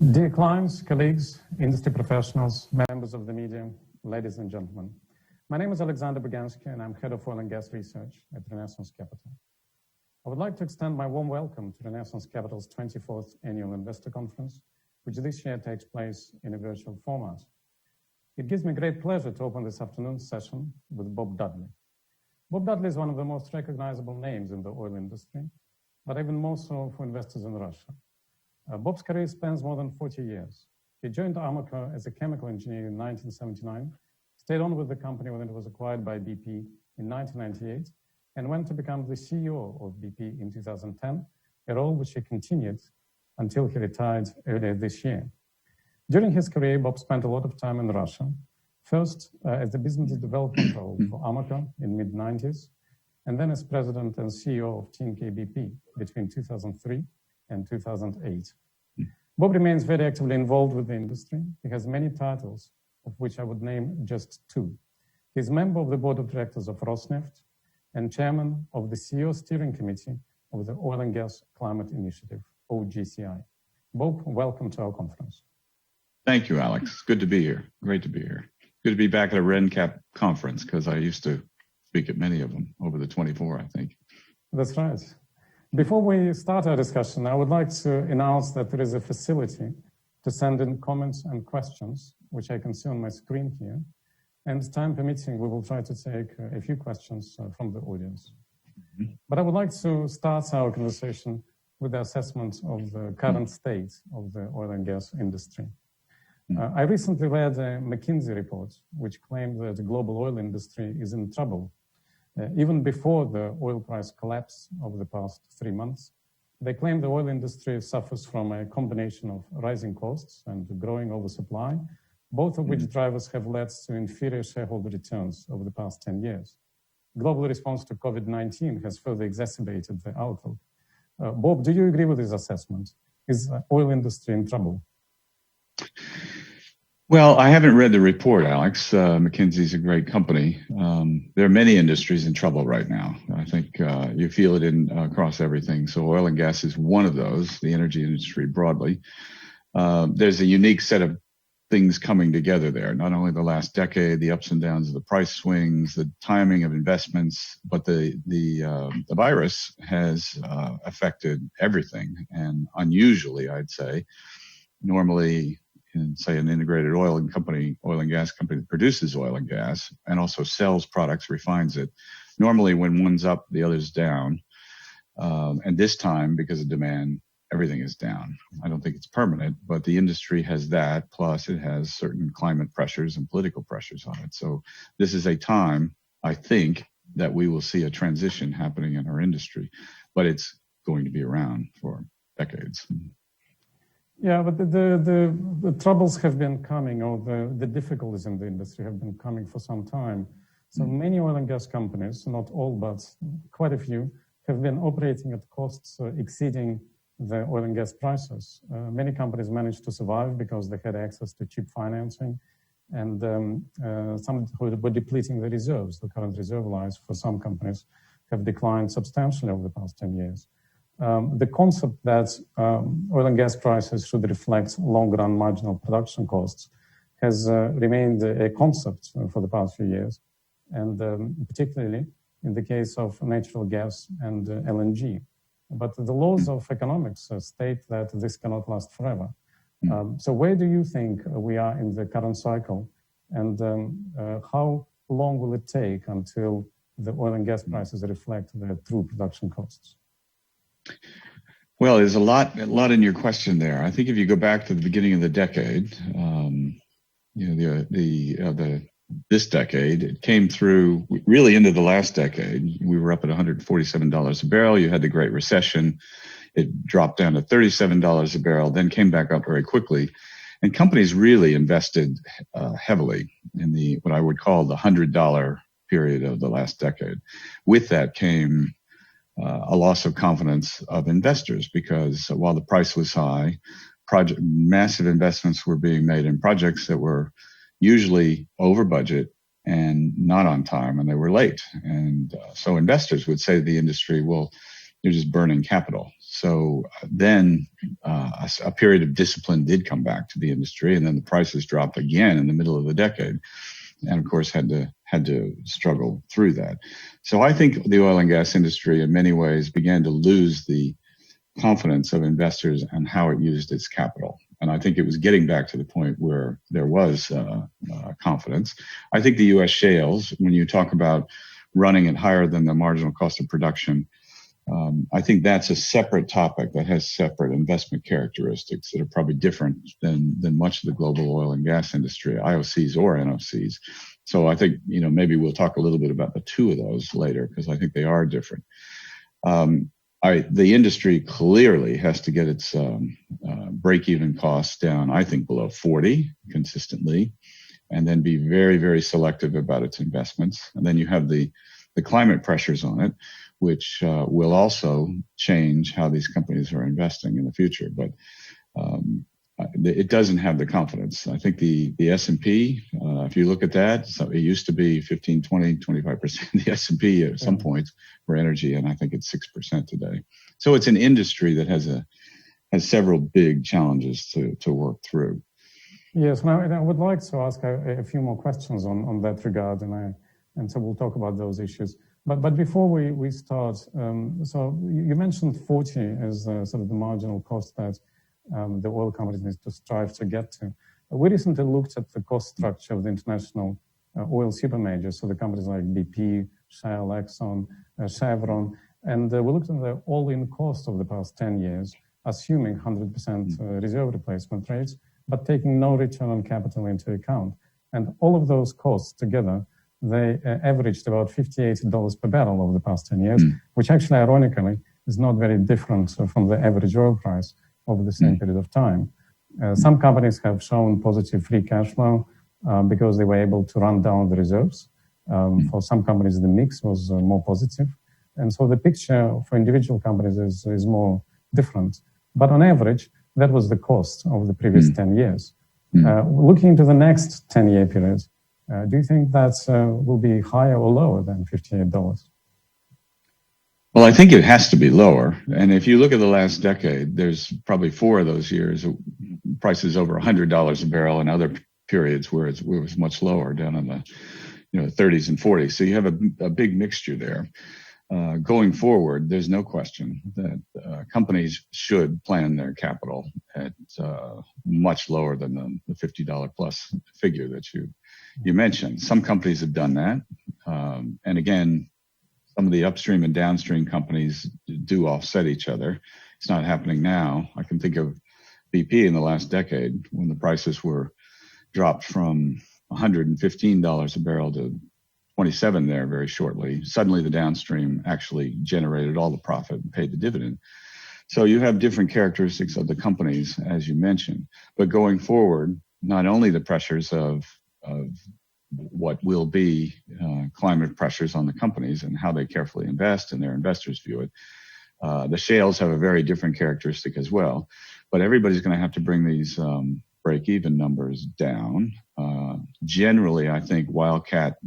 Dear clients, colleagues, industry professionals, members of the media, ladies and gentlemen. My name is Alexander Burgansky and I'm Head of Oil and Gas Research at Renaissance Capital. I would like to extend my warm welcome to Renaissance Capital's 24th Annual Investor Conference, which this year takes place in a virtual format. It gives me great pleasure to open this afternoon's session with Bob Dudley. Bob Dudley is one of the most recognizable names in the oil industry, but even more so for investors in Russia. Bob's career spans more than 40 years. He joined Amoco as a chemical engineer in 1979, stayed on with the company when it was acquired by BP in 1998, and went to become the CEO of BP in 2010, a role which he continued until he retired earlier this year. During his career, Bob spent a lot of time in Russia, first as the business development role for Amoco in the mid-90s, and then as president and CEO of Team KBP between 2003 and 2008. Bob remains very actively involved with the industry. He has many titles, of which I would name just two. He's member of the board of directors of Rosneft and chairman of the CEO steering committee of the Oil and Gas Climate Initiative, OGCI. Bob, welcome to our conference. Thank you, Alex. Good to be here. Great to be here. Good to be back at a RenCap conference because I used to speak at many of them over the 24, I think. That's right. Before we start our discussion, I would like to announce that there is a facility to send in comments and questions, which I can see on my screen here. And time permitting, we will try to take a few questions from the audience. But I would like to start our conversation with the assessment of the current state of the oil and gas industry. I recently read a McKinsey report, which claimed that the global oil industry is in trouble. Even before the oil price collapse over the past 3 months, they claim the oil industry suffers from a combination of rising costs and growing oversupply, both of which drivers have led to inferior shareholder returns over the past 10 years. Global response to COVID-19 has further exacerbated the outlook. Bob, do you agree with this assessment? Is the oil industry in trouble? Well, I haven't read the report, Alex. McKinsey's a great company. There are many industries in trouble right now. I think you feel it across everything. So oil and gas is one of those, the energy industry broadly. There's a unique set of things coming together there, not only the last decade, the ups and downs of the price swings, the timing of investments, but the virus has affected everything. And unusually, I'd say, normally, in, say, an integrated oil and gas company that produces oil and gas and also sells products, refines it. Normally, when one's up, the other's down. And this time, because of demand, everything is down. I don't think it's permanent, but the industry has that. Plus, it has certain climate pressures and political pressures on it. So this is a time, I think, that we will see a transition happening in our industry, but it's going to be around for decades. Yeah, but the troubles have been coming, or the difficulties in the industry have been coming for some time. So many oil and gas companies, not all, but quite a few, have been operating at costs exceeding the oil and gas prices. Many companies managed to survive because they had access to cheap financing, and some were depleting the reserves. The current reserve lives for some companies have declined substantially over the past 10 years. The concept that oil and gas prices should reflect long-run marginal production costs has remained a concept for the past few years, and particularly in the case of natural gas and LNG. But the laws of economics state that this cannot last forever. So where do you think we are in the current cycle, and how long will it take until the oil and gas prices reflect their true production costs? Well, there's a lot in your question there. I think if you go back to the beginning of the decade, this decade, it came through really into the last decade. We were up at $147 a barrel. You had the Great Recession. It dropped down to $37 a barrel, then came back up very quickly. And companies really invested heavily in what I would call the $100 period of the last decade. With that came a loss of confidence of investors, because while the price was high, massive investments were being made in projects that were usually over budget and not on time, and they were late. And so investors would say to the industry, well, you're just burning capital. So then a period of discipline did come back to the industry, and then the prices dropped again in the middle of the decade, and of course had to struggle through that. So I think the oil and gas industry in many ways began to lose the confidence of investors and how it used its capital. And I think it was getting back to the point where there was confidence. I think the U.S. shales, when you talk about running it higher than the marginal cost of production, I think that's a separate topic that has separate investment characteristics that are probably different than much of the global oil and gas industry, IOCs or NOCs. So I think, maybe we'll talk a little bit about the two of those later, because I think they are different. The industry clearly has to get its break-even costs down, I think, below 40 consistently, and then be very, very selective about its investments. And then you have the climate pressures on it, which will also change how these companies are investing in the future. But it doesn't have the confidence. I think the S&P, if you look at that, so it used to be 15, 20, 25%, the S&P at some points for energy, and I think it's 6% today. So it's an industry that has several big challenges to work through. Yes, now I would like to ask a few more questions on that regard, and so we'll talk about those issues. But before we start, so you mentioned 40 as sort of the marginal cost that the oil companies need to strive to get to. We recently looked at the cost structure of the international oil supermajors, so the companies like BP, Shell, Exxon, Chevron, and we looked at the all-in cost of the past 10 years, assuming 100% reserve replacement rates, but taking no return on capital into account. And all of those costs together, they averaged about $58 per barrel over the past 10 years, which actually, ironically, is not very different from the average oil price over the same period of time. Some companies have shown positive free cash flow because they were able to run down the reserves. For some companies, the mix was more positive. And so the picture for individual companies is more different. But on average, that was the cost of the previous 10 years. Looking into the next 10-year period, do you think that will be higher or lower than $58? Well, I think it has to be lower. And if you look at the last decade, there's probably 4 of those years, prices over $100 a barrel, and other periods where it was much lower, down in the 30s and 40s. So you have a big mixture there. Going forward, there's no question that companies should plan their capital at much lower than the $50 plus figure that you mentioned. Some companies have done that. And again, some of the upstream and downstream companies do offset each other. It's not happening now. I can think of BP in the last decade when the prices were dropped from $115 a barrel to 27 there very shortly. Suddenly the downstream actually generated all the profit and paid the dividend. So you have different characteristics of the companies, as you mentioned. But going forward, not only the pressures of what will be climate pressures on the companies and how they carefully invest and their investors view it. The shales have a very different characteristic as well, but everybody's going to have to bring these break-even numbers down. Generally, I think wildcat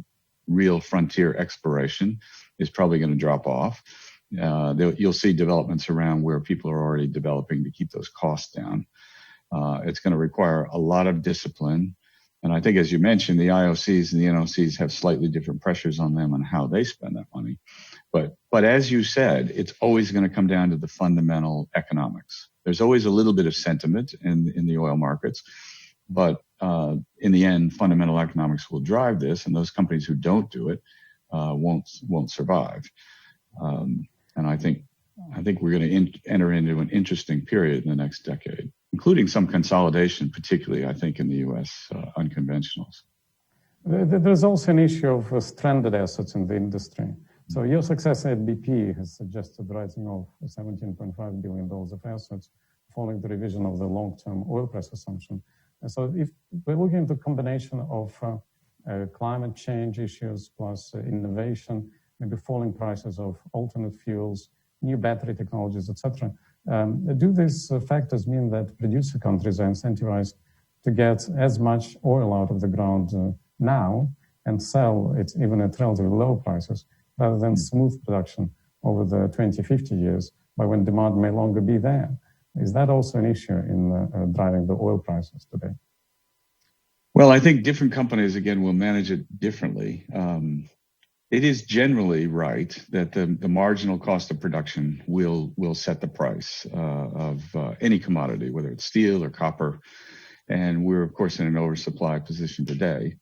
real frontier exploration is probably going to drop off. You'll see developments around where people are already developing to keep those costs down. It's going to require a lot of discipline. And I think, as you mentioned, the IOCs and the NOCs have slightly different pressures on them on how they spend that money. But as you said, it's always going to come down to the fundamental economics. There's always a little bit of sentiment in the oil markets, but in the end, fundamental economics will drive this, and those companies who don't do it won't survive. And I think we're going to enter into an interesting period in the next decade, including some consolidation, particularly, I think, in the U.S. Unconventionals. There's also an issue of stranded assets in the industry. So your successor at BP has suggested writing off $17.5 billion of assets following the revision of the long-term oil price assumption. And so if we're looking at the combination of climate change issues plus innovation, maybe falling prices of alternate fuels, new battery technologies, etc., do these factors mean that producer countries are incentivized to get as much oil out of the ground now and sell it even at relatively low prices rather than smooth production over the 20, 50 years by when demand may longer be there. Is that also an issue in driving the oil prices today? Well, I think different companies, again, will manage it differently. It is generally right that the marginal cost of production will set the price of any commodity, whether it's steel or copper. And we're, of course, in an oversupply position today.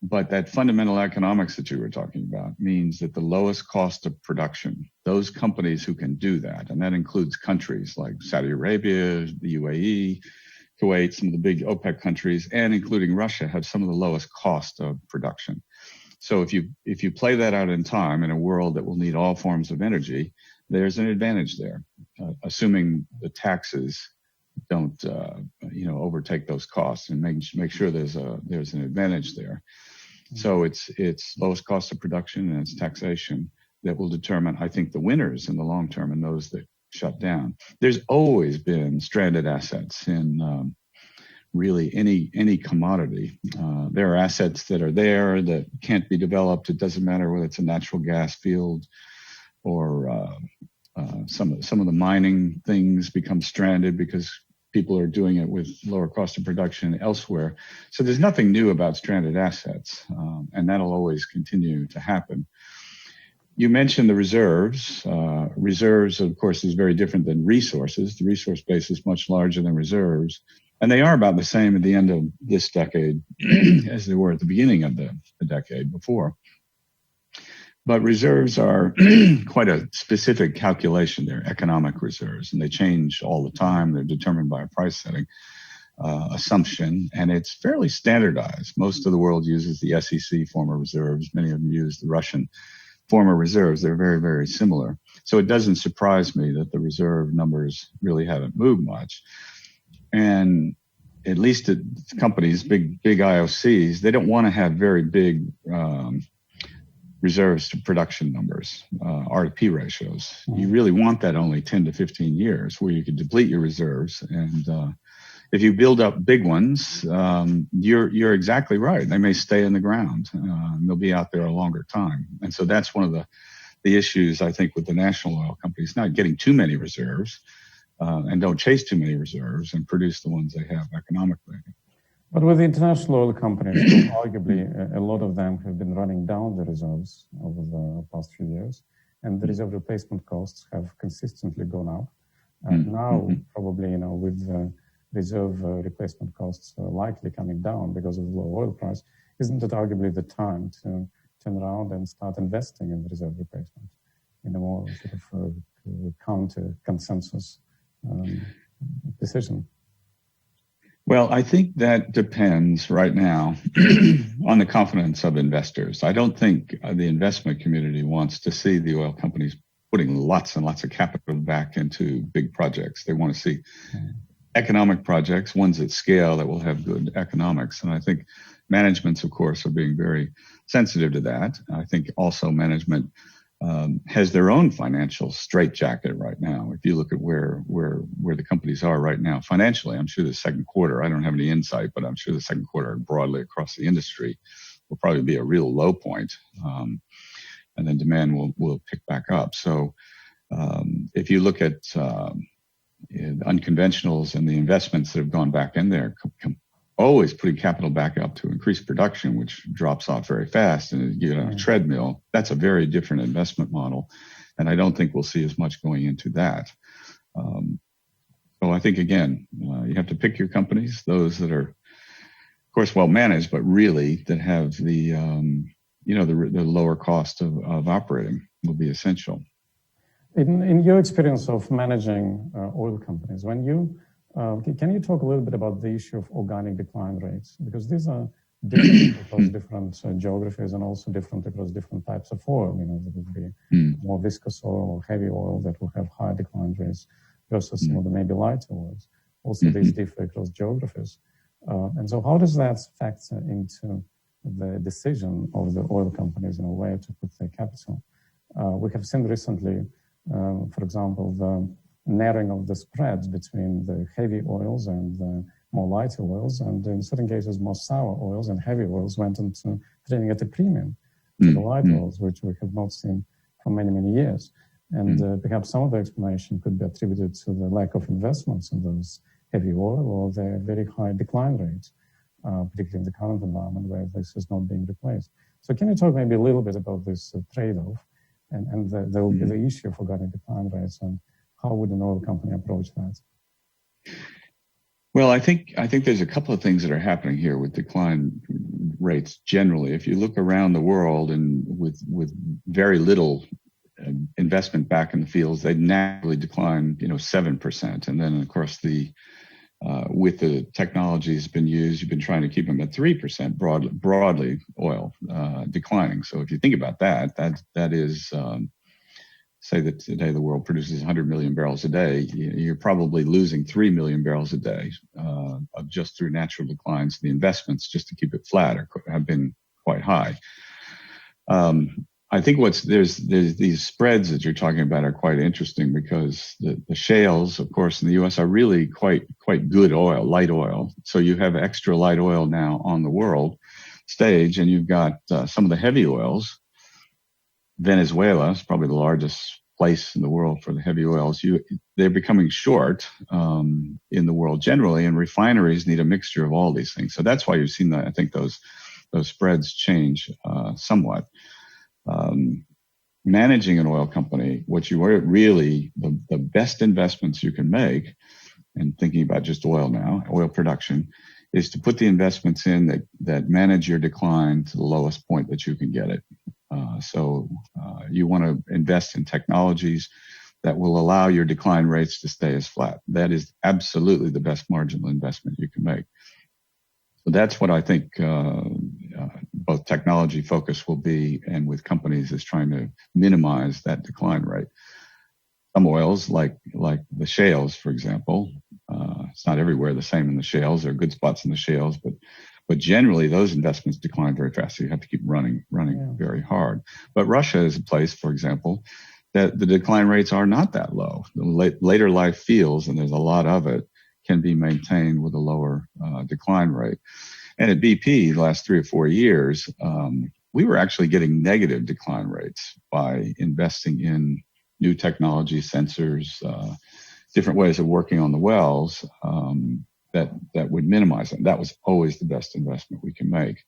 But that fundamental economics that you were talking about means that the lowest cost of production, those companies who can do that, and that includes countries like Saudi Arabia, the UAE, Kuwait, some of the big OPEC countries, and including Russia, have some of the lowest cost of production. So if you play that out in time in a world that will need all forms of energy, there's an advantage there, assuming the taxes don't overtake those costs, and make sure there's an advantage there. So it's lowest cost of production and it's taxation that will determine, I think, the winners in the long term and those that shut down. There's always been stranded assets in really any commodity. There are assets that are there that can't be developed. It doesn't matter whether it's a natural gas field or some of the mining things become stranded because people are doing it with lower cost of production elsewhere. So there's nothing new about stranded assets, and that'll always continue to happen. You mentioned the reserves. Reserves, of course, is very different than resources. The resource base is much larger than reserves. And they are about the same at the end of this decade as they were at the beginning of the decade before. But reserves are quite a specific calculation. They're economic reserves, and they change all the time. They're determined by a price setting assumption, and it's fairly standardized. Most of the world uses the SEC form of reserves. Many of them use the Russian form of reserves. They're very, very similar. So it doesn't surprise me that the reserve numbers really haven't moved much. And at least at companies, big IOCs, they don't want to have very big reserves to production numbers, RP ratios. You really want that only 10 to 15 years where you can deplete your reserves. And if you build up big ones, you're exactly right. They may stay in the ground. They'll be out there a longer time. And so that's one of the issues, I think, with the national oil companies, not getting too many reserves. And don't chase too many reserves and produce the ones they have economically. But with the international oil companies, arguably a lot of them have been running down the reserves over the past few years, and the reserve replacement costs have consistently gone up. And now, probably, with the reserve replacement costs likely coming down because of the low oil price, isn't it arguably the time to turn around and start investing in the reserve replacement in a more sort of counter consensus decision? Well, I think that depends right now on the confidence of investors. I don't think the investment community wants to see the oil companies putting lots and lots of capital back into big projects. They want to see economic projects, ones at scale that will have good economics. And I think managements, of course, are being very sensitive to that. I think also management has their own financial straitjacket right now. If you look at where the companies are right now financially, I'm sure the second quarter, I don't have any insight, but I'm sure the second quarter broadly across the industry will probably be a real low point. And then demand will pick back up. So if you look at unconventionals and the investments that have gone back in there, always putting capital back up to increase production, which drops off very fast and you get on a treadmill. That's a very different investment model. And I don't think we'll see as much going into that. So I think, again, you have to pick your companies, those that are, of course, well managed, but really that have the lower cost of operating will be essential. In your experience of managing oil companies, when you can you talk a little bit about the issue of organic decline rates? Because these are different across different geographies and also different across different types of oil. There would be more viscous oil or heavy oil that will have higher decline rates versus some of the maybe lighter oils. Also, these differ across geographies. And so how does that factor into the decision of the oil companies in a way to put their capital? We have seen recently, for example, the narrowing of the spreads between the heavy oils and the more lighter oils, and in certain cases, more sour oils and heavy oils went into trading at a premium to the light oils, which we have not seen for many, many years. And perhaps some of the explanation could be attributed to the lack of investments in those heavy oil or the very high decline rates, particularly in the current environment where this is not being replaced. So can you talk maybe a little bit about this trade-off and the issue of forgotten decline rates, and how would an oil company approach that? Well, I think there's a couple of things that are happening here with decline rates generally. If you look around the world and with very little investment back in the fields, they naturally decline, 7%. And then, of course, with the technologies been used, you've been trying to keep them at 3% broadly oil declining. So if you think about that is, say that today the world produces 100 million barrels a day, you're probably losing 3 million barrels a day of just through natural declines. The investments just to keep it flat have been quite high. I think there's these spreads that you're talking about are quite interesting because the shales, of course, in the U.S. are really quite good oil, light oil. So you have extra light oil now on the world stage, and you've got some of the heavy oils. Venezuela is probably the largest place in the world for the heavy oils. They're becoming short in the world generally, and refineries need a mixture of all these things. So that's why you've seen that. I think those spreads change somewhat. Managing an oil company, what you are really the best investments you can make, and thinking about just oil production, is to put the investments in that manage your decline to the lowest point that you can get it. So you want to invest in technologies that will allow your decline rates to stay as flat. That is absolutely the best marginal investment you can make. So that's what I think both technology focus will be, and with companies is trying to minimize that decline rate. Some oils, like the shales, for example, it's not everywhere the same in the shales. There are good spots in the shales, but generally those investments decline very fast. So you have to keep running very hard. But Russia is a place, for example, that the decline rates are not that low. The later life fields, and there's a lot of it, can be maintained with a lower decline rate. And at BP, the last 3 or 4 years, we were actually getting negative decline rates by investing in new technology, sensors, different ways of working on the wells that would minimize it. That was always the best investment we can make.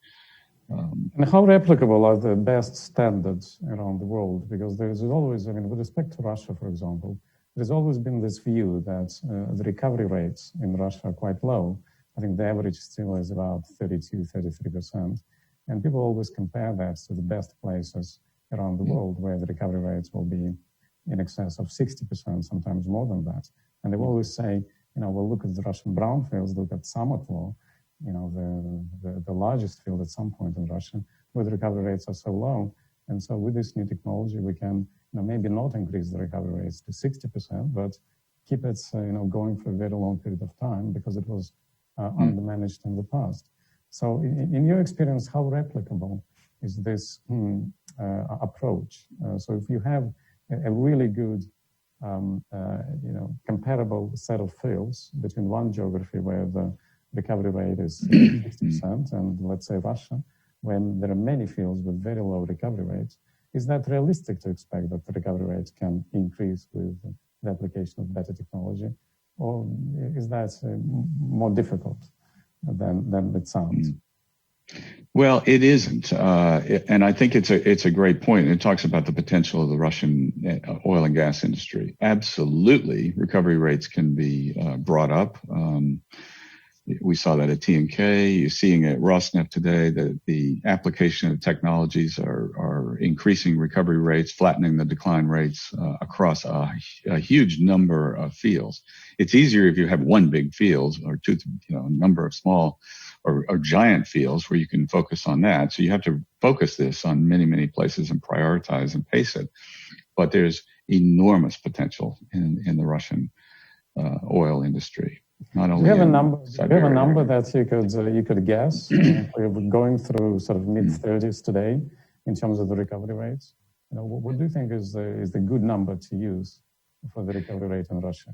And how replicable are the best standards around the world? Because there's always, with respect to Russia, for example, there's always been this view that the recovery rates in Russia are quite low. I think the average still is about 32, 33%. And people always compare that to the best places around the world where the recovery rates will be in excess of 60%, sometimes more than that. And they will always say, we'll look at the Russian brownfields, look at Samatlow, the largest field at some point in Russia, where the recovery rates are so low. And so with this new technology, we can maybe not increase the recovery rates to 60%, but keep it going for a very long period of time because it was undermanaged in the past. So in your experience, how replicable is this approach? So if you have a really good comparable set of fields between one geography where the recovery rate is 60% and let's say Russia, when there are many fields with very low recovery rates, is that realistic to expect that the recovery rates can increase with the application of better technology? Or is that more difficult than it sounds? Well, it isn't. And I think it's a great point. It talks about the potential of the Russian oil and gas industry. Absolutely, recovery rates can be brought up. We saw that at TNK. You're seeing at Rosneft today that the application of technologies are increasing recovery rates, flattening the decline rates across a huge number of fields. It's easier if you have one big field or two, a number of small or giant fields where you can focus on that. So you have to focus this on many, many places and prioritize and pace it. But there's enormous potential in the Russian oil industry. Not only do you have a number that you could guess? We're going through sort of mid-30s today in terms of the recovery rates. What do you think is the good number to use for the recovery rate in Russia?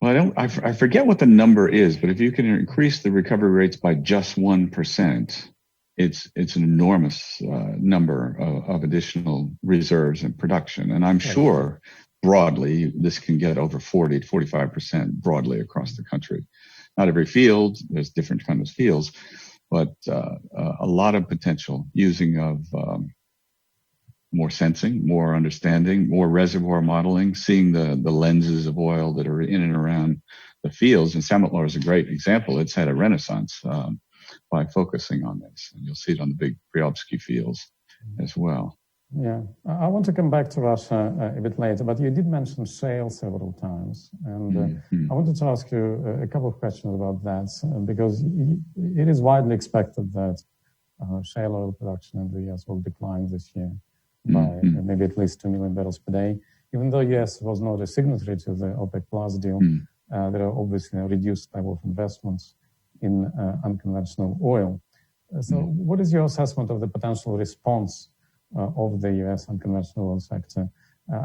Well, I forget what the number is, but if you can increase the recovery rates by just 1%, it's an enormous number of additional reserves and production. And I'm sure broadly, this can get over 40 to 45% broadly across the country. Not every field, there's different kinds of fields, but a lot of potential using of more sensing, more understanding, more reservoir modeling, seeing the lenses of oil that are in and around the fields. And Samotlor is a great example. It's had a renaissance by focusing on this. And you'll see it on the big Burgansky fields as well. Yeah, I want to come back to Russia a bit later, but you did mention shale several times. And I wanted to ask you a couple of questions about that, because it is widely expected that shale oil production in the US will decline this year by maybe at least 2 million barrels per day. Even though US was not a signatory to the OPEC Plus deal, there are obviously a reduced level of investments in unconventional oil. So what is your assessment of the potential response of the US unconventional oil sector?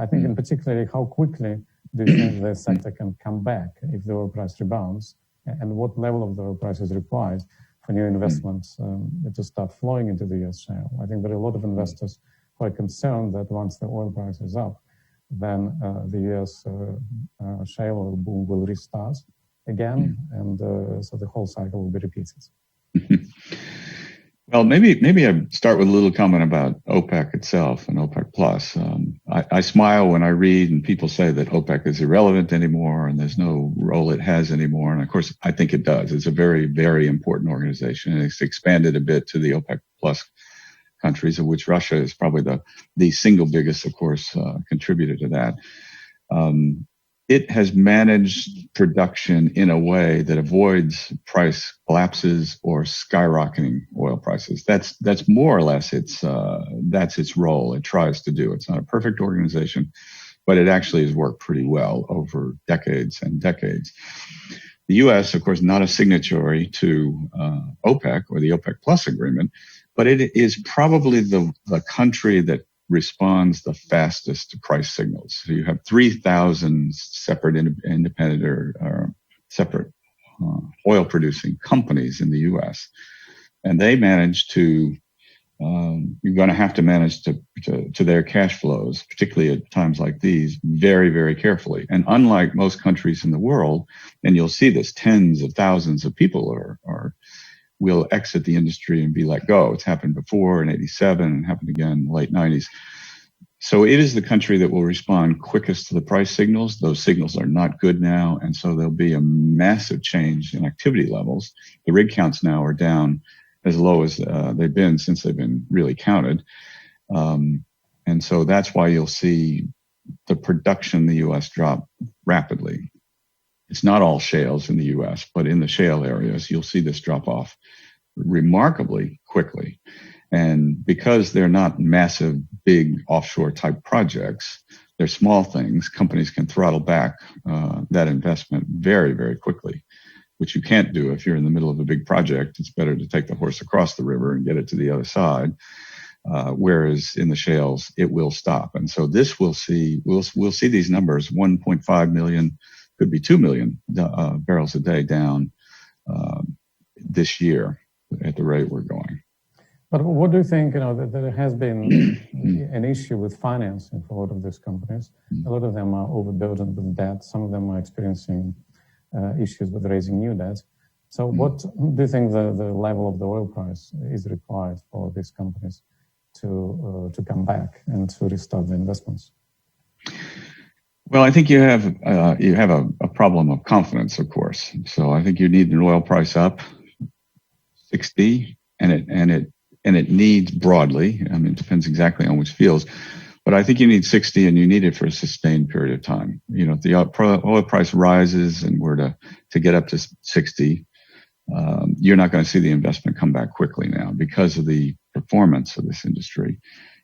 I think in particular, how quickly do you think the sector can come back if the oil price rebounds, and what level of the oil price is required for new investments to start flowing into the US shale? I think there are a lot of investors who are concerned that once the oil price is up, then the US shale oil boom will restart again, and so the whole cycle will be repeated. Well, maybe I start with a little comment about OPEC itself and OPEC Plus. I smile when I read and people say that OPEC is irrelevant anymore and there's no role it has anymore. And of course, I think it does. It's a very, very important organization, and it's expanded a bit to the OPEC Plus countries, of which Russia is probably the single biggest, of course, contributor to that. It has managed production in a way that avoids price collapses or skyrocketing oil prices. That's more or less that's its role. It tries to do. It's not a perfect organization, but it actually has worked pretty well over decades and decades. The U.S., of course, not a signatory to OPEC or the OPEC Plus agreement, but it is probably the country that responds the fastest to price signals. So you have 3,000 separate independent or separate oil producing companies in the U.S. And they manage to, you're going to have to manage to their cash flows, particularly at times like these, very, very carefully. And unlike most countries in the world, and you'll see this, tens of thousands of people will exit the industry and be let go. It's happened before in 87 and happened again in the late 90s. So it is the country that will respond quickest to the price signals. Those signals are not good now, and so there'll be a massive change in activity levels. The rig counts now are down as low as they've been since they've been really counted. And so that's why you'll see the production in the U.S. drop rapidly. It's not all shales in the U.S., but in the shale areas, you'll see this drop off remarkably quickly. And because they're not massive, big offshore type projects, they're small things, companies can throttle back that investment very, very quickly, which you can't do if you're in the middle of a big project. It's better to take the horse across the river and get it to the other side. Whereas in the shales, it will stop. And so this we'll see these numbers, 1.5 million, could be 2 million barrels a day down this year at the rate we're going. But what do you think, that there has been an issue with financing for a lot of these companies? A lot of them are overburdened with debt. Some of them are experiencing issues with raising new debt. So what do you think the level of the oil price is required for these companies to come back and to restart the investments? Well, I think you have a problem of confidence, of course. So I think you need an oil price up 60, and it needs broadly. I mean, it depends exactly on which fields, but I think you need 60, and you need it for a sustained period of time. If the oil price rises and we're to get up to 60, you're not going to see the investment come back quickly now because of the performance of this industry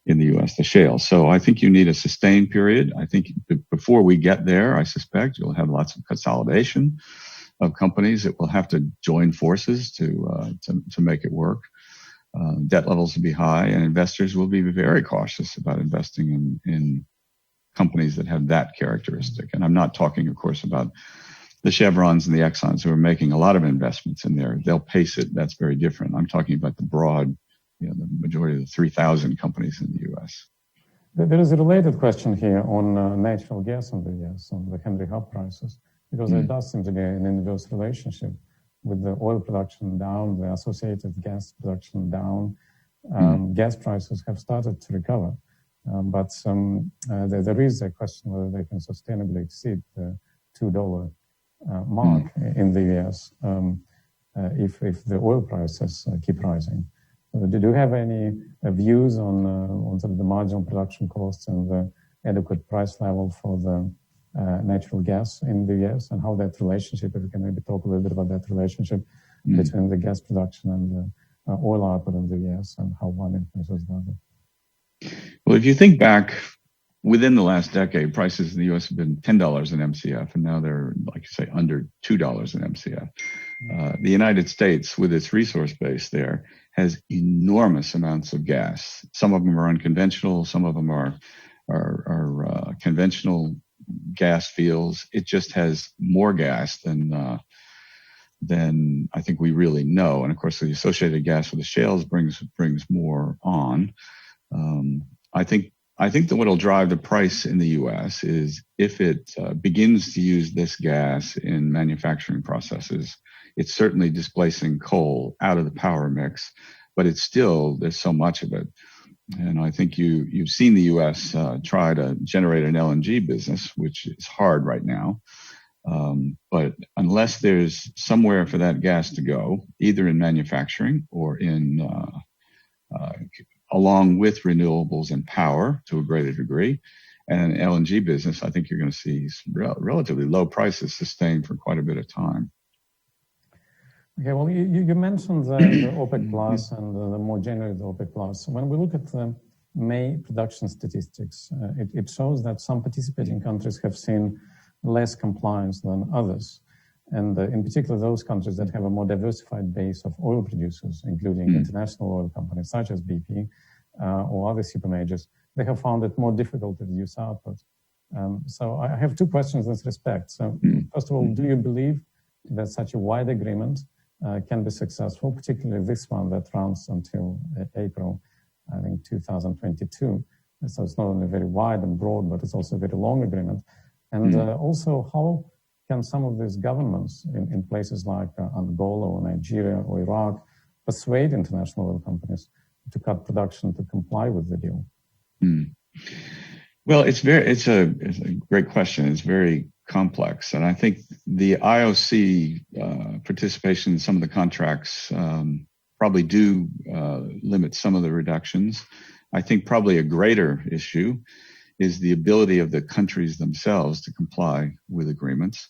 in the U.S., the shale. So I think you need a sustained period. I think before we get there, I suspect you'll have lots of consolidation of companies that will have to join forces to make it work. Debt levels will be high, and investors will be very cautious about investing in companies that have that characteristic. And I'm not talking, of course, about the Chevrons and the Exxons who are making a lot of investments in there. They'll pace it. That's very different. I'm talking about the broad, the majority of the 3,000 companies in the U.S. There is a related question here on natural gas in the US, on the Henry Hub prices, because there does seem to be an inverse relationship with the oil production down, the associated gas production down. Gas prices have started to recover, but there is a question whether they can sustainably exceed the $2 mark in the US if the oil prices keep rising. Do you have any views on sort of the marginal production costs and the adequate price level for the natural gas in the US, and how that relationship, if you can maybe talk a little bit about that relationship between the gas production and the oil output in the US, and how one influences the other? Well, if you think back within the last decade, prices in the US have been $10 an MCF, and now they're, like you say, under $2 an MCF. The United States, with its resource base there, has enormous amounts of gas. Some of them are unconventional, some of them are conventional gas fields. It just has more gas than I think we really know. And of course, the associated gas with the shales brings more on. I think that what will drive the price in the U.S. is if it begins to use this gas in manufacturing processes. It's certainly displacing coal out of the power mix, but it's still, there's so much of it. And I think you've seen the U.S. Try to generate an LNG business, which is hard right now. But unless there's somewhere for that gas to go, either in manufacturing or in along with renewables and power to a greater degree, and an LNG business, I think you're going to see relatively low prices sustained for quite a bit of time. Okay, well, you mentioned the OPEC Plus and the more generally the OPEC Plus. When we look at the May production statistics, it shows that some participating countries have seen less compliance than others. And in particular, those countries that have a more diversified base of oil producers, including international oil companies such as BP or other supermajors, they have found it more difficult to reduce output. So I have two questions in this respect. So first of all, do you believe that such a wide agreement can be successful, particularly this one that runs until April, I think, 2022? So it's not only very wide and broad, but it's also a very long agreement. And also, how can some of these governments in places like Angola or Nigeria or Iraq persuade international oil companies to cut production to comply with the deal? Well, it's a great question. It's very complex, and I think the IOC participation in some of the contracts probably do limit some of the reductions. I think probably a greater issue is the ability of the countries themselves to comply with agreements.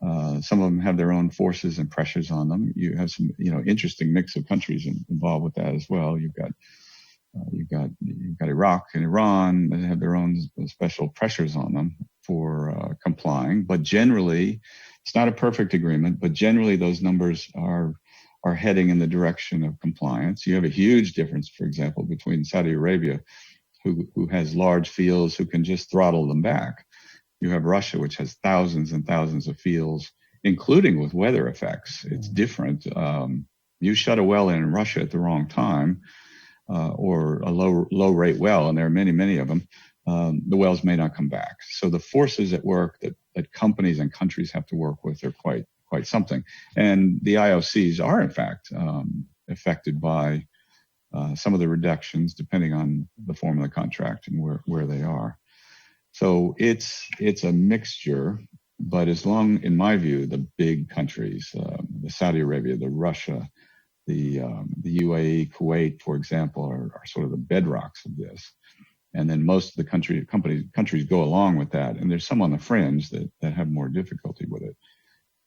Some of them have their own forces and pressures on them. You have some, interesting mix of countries involved with that as well. You've got Iraq and Iran that have their own special pressures on them for complying. But generally, it's not a perfect agreement, but generally those numbers are heading in the direction of compliance. You have a huge difference, for example, between Saudi Arabia, who has large fields, who can just throttle them back. You have Russia, which has thousands and thousands of fields, including with weather effects. It's different. You shut a well in Russia at the wrong time, or a low rate well, and there are many, many of them, the wells may not come back. So the forces at work that companies and countries have to work with are quite something. And the IOCs are, in fact, affected by some of the reductions, depending on the form of the contract and where they are. So it's a mixture, but in my view, the big countries, the Saudi Arabia, the Russia, the UAE, Kuwait, for example, are sort of the bedrocks of this. And then most of the countries go along with that. And there's some on the fringe that have more difficulty with it.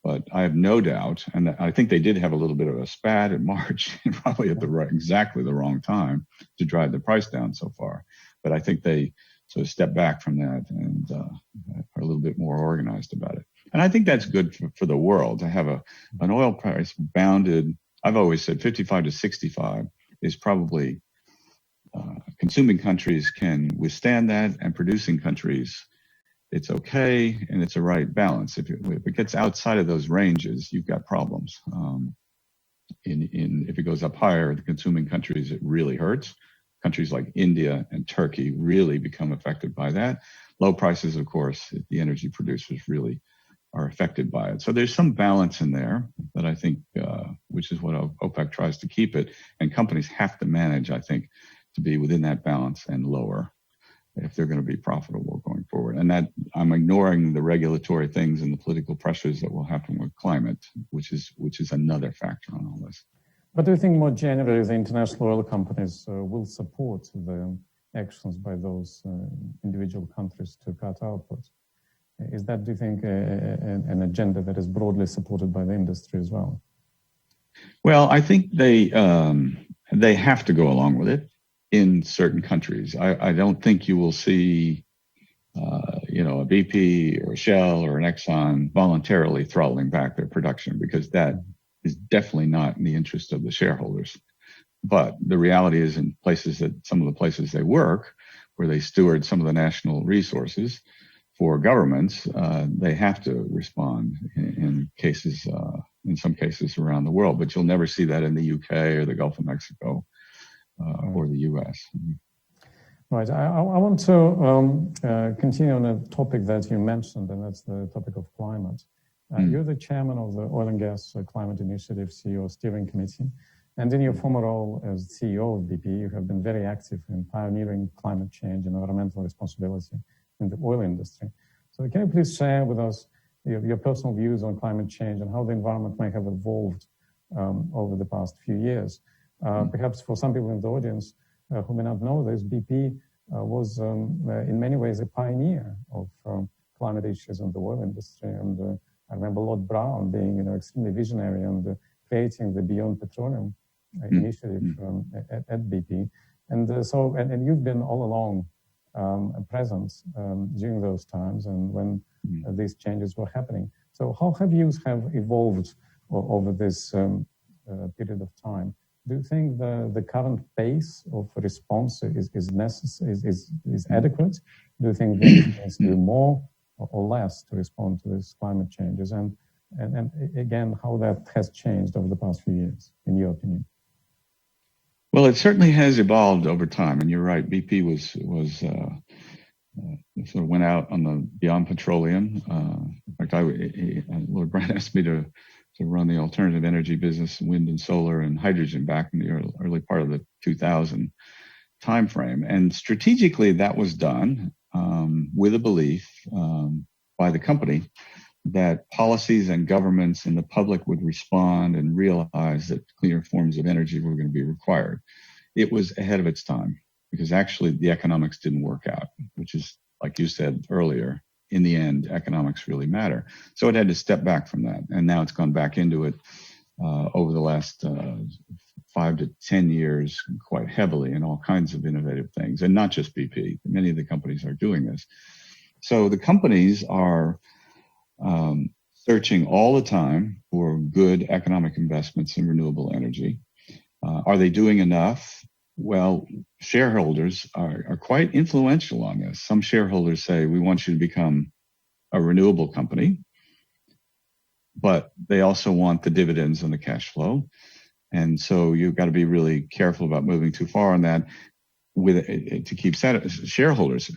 But I have no doubt, and I think they did have a little bit of a spat in March, probably at exactly the wrong time to drive the price down so far. But I think they sort of stepped back from that and are a little bit more organized about it. And I think that's good for the world to have an oil price bounded. I've always said 55 to 65 is probably consuming countries can withstand that, and producing countries, it's okay, and it's a right balance. If it gets outside of those ranges, you've got problems. If it goes up higher, the consuming countries, it really hurts countries like India and Turkey really become affected by that. Low prices, of course, the energy producers really are affected by it. So there's some balance in there that I think, which is what OPEC tries to keep it. And companies have to manage, I think, to be within that balance and lower if they're going to be profitable going forward. And that I'm ignoring the regulatory things and the political pressures that will happen with climate, which is another factor on all this. But do you think more generally the international oil companies will support the actions by those individual countries to cut output? Is that, do you think, an agenda that is broadly supported by the industry as well? Well, I think they have to go along with it in certain countries. I don't think you will see, a BP or a Shell or an Exxon voluntarily throttling back their production, because that is definitely not in the interest of the shareholders. But the reality is, in some of the places they work, where they steward some of the national resources for governments, they have to respond in some cases around the world. But you'll never see that in the UK or the Gulf of Mexico or the US. Right. I want to continue on a topic that you mentioned, and that's the topic of climate. You're the chairman of the Oil and Gas Climate Initiative CEO Steering Committee. And in your former role as CEO of BP, you have been very active in pioneering climate change and environmental responsibility in the oil industry. So can you please share with us your personal views on climate change and how the environment may have evolved over the past few years? Perhaps for some people in the audience who may not know this, BP was in many ways a pioneer of climate issues in the oil industry. And I remember Lord Brown being extremely visionary and creating the Beyond Petroleum initiative at BP. And you've been all along present during those times and when these changes were happening. So how have views have evolved over this period of time? Do you think the current pace of response is necessary, is adequate? Do you think there needs to be more or less to respond to these climate changes? And again, how that has changed over the past few years, in your opinion? Well, it certainly has evolved over time, and you're right. BP was sort of went out on the Beyond Petroleum. In fact, Lord Brown asked me to run the alternative energy business, wind and solar and hydrogen, back in the early part of the 2000 timeframe. And strategically, that was done with a belief by the company that policies and governments and the public would respond and realize that cleaner forms of energy were going to be required. It was ahead of its time because actually the economics didn't work out, which is, like you said earlier, in the end, economics really matter. So it had to step back from that. And now it's gone back into it over the last 5 to 10 years quite heavily in all kinds of innovative things. And not just BP. Many of the companies are doing this. So the companies are searching all the time for good economic investments in renewable energy. Are they doing enough? Well, shareholders are quite influential on this. Some shareholders say, we want you to become a renewable company, but they also want the dividends and the cash flow. And so you've got to be really careful about moving too far on that to keep shareholders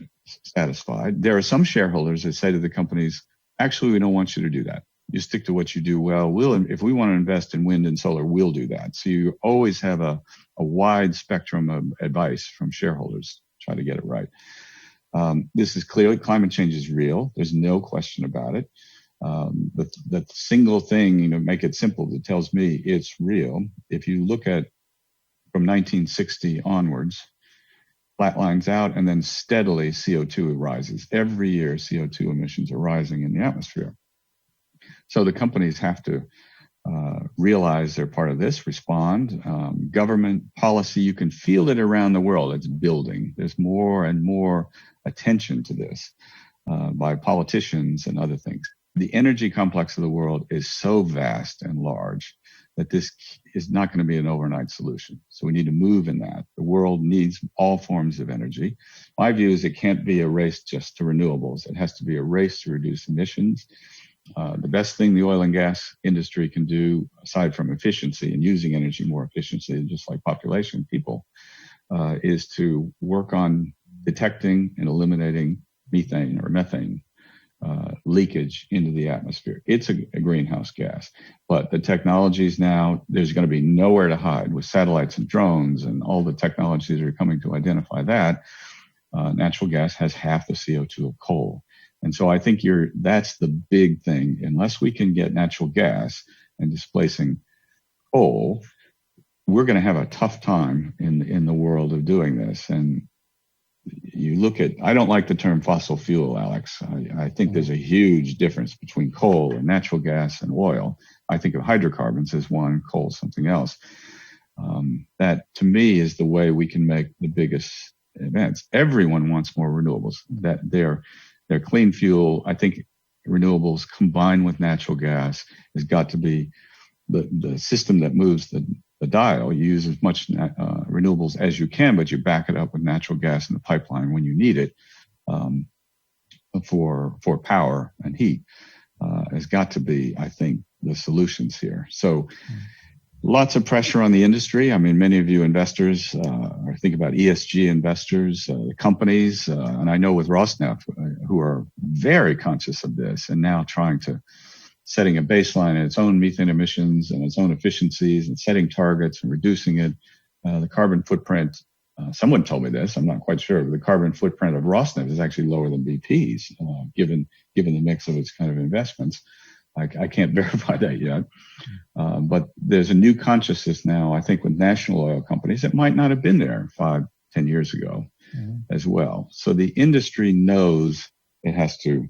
satisfied. There are some shareholders that say to the companies, actually, we don't want you to do that. You stick to what you do well. If we want to invest in wind and solar, we'll do that. So you always have a wide spectrum of advice from shareholders. Try to get it right. This is clearly, climate change is real. There's no question about it. The single thing, make it simple, that tells me it's real. If you look at from 1960 onwards, flat lines out, and then steadily CO2 rises. Every year, CO2 emissions are rising in the atmosphere. So the companies have to realize they're part of this, respond. Government policy, you can feel it around the world. It's building. There's more and more attention to this by politicians and other things. The energy complex of the world is so vast and large that this is not going to be an overnight solution. So we need to move in that. The world needs all forms of energy. My view is it can't be a race just to renewables. It has to be a race to reduce emissions. The best thing the oil and gas industry can do, aside from efficiency and using energy more efficiently, just like population, people, is to work on detecting and eliminating methane or methane leakage into the atmosphere. It's a greenhouse gas, but the technologies now, there's going to be nowhere to hide with satellites and drones and all the technologies that are coming to identify that. Natural gas has half the CO2 of coal. And so I think that's the big thing. Unless we can get natural gas and displacing coal, we're going to have a tough time in the world of doing this. And you look at, I don't like the term fossil fuel, Alex. I think there's a huge difference between coal and natural gas and oil. I think of hydrocarbons as one, coal something else. That to me is the way we can make the biggest advance. Everyone wants more renewables. That they're clean fuel. I think renewables combined with natural gas has got to be the system that moves the dial. You use as much renewables as you can, but you back it up with natural gas in the pipeline when you need it for power and heat. Has got to be, I think, the solutions here. So lots of pressure on the industry. I mean, many of you investors are thinking about ESG investors, companies, and I know with Rosneft, who are very conscious of this and now trying to setting a baseline in its own methane emissions and its own efficiencies and setting targets and reducing it. The carbon footprint, someone told me this, I'm not quite sure, but the carbon footprint of Rosneft is actually lower than BP's, given the mix of its kind of investments. I can't verify that yet. But there's a new consciousness now, I think, with national oil companies that might not have been there 5-10 years ago as well. So the industry knows it has to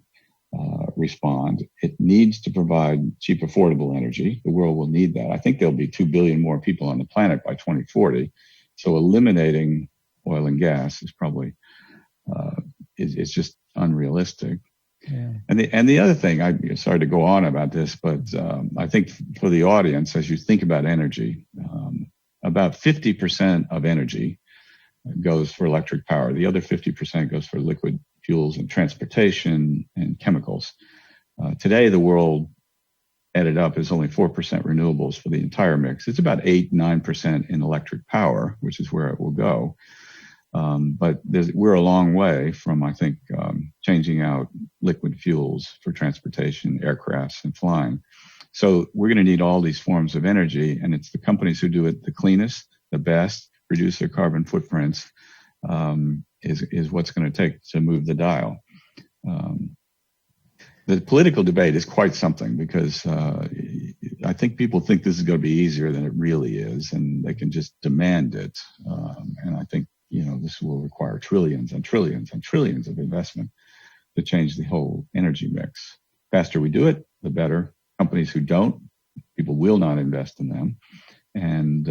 respond. It needs to provide cheap, affordable energy. The world will need that. I think there'll be 2 billion more people on the planet by 2040. So eliminating oil and gas is probably, it's just unrealistic. Yeah. And the other thing, I'm sorry to go on about this, but I think for the audience, as you think about energy, about 50% of energy goes for electric power. The other 50% goes for liquid fuels and transportation and chemicals. Today, the world added up is only 4% renewables for the entire mix. It's about 8-9% in electric power, which is where it will go. But we're a long way from, I think, changing out liquid fuels for transportation, aircrafts, and flying. So we're going to need all these forms of energy, and it's the companies who do it the cleanest, the best, reduce their carbon footprints, is what's going to take to move the dial. The political debate is quite something because I think people think this is going to be easier than it really is, and they can just demand it. And I think, this will require trillions and trillions and trillions of investment to change the whole energy mix. The faster we do it, the better. Companies who don't, people will not invest in them. And,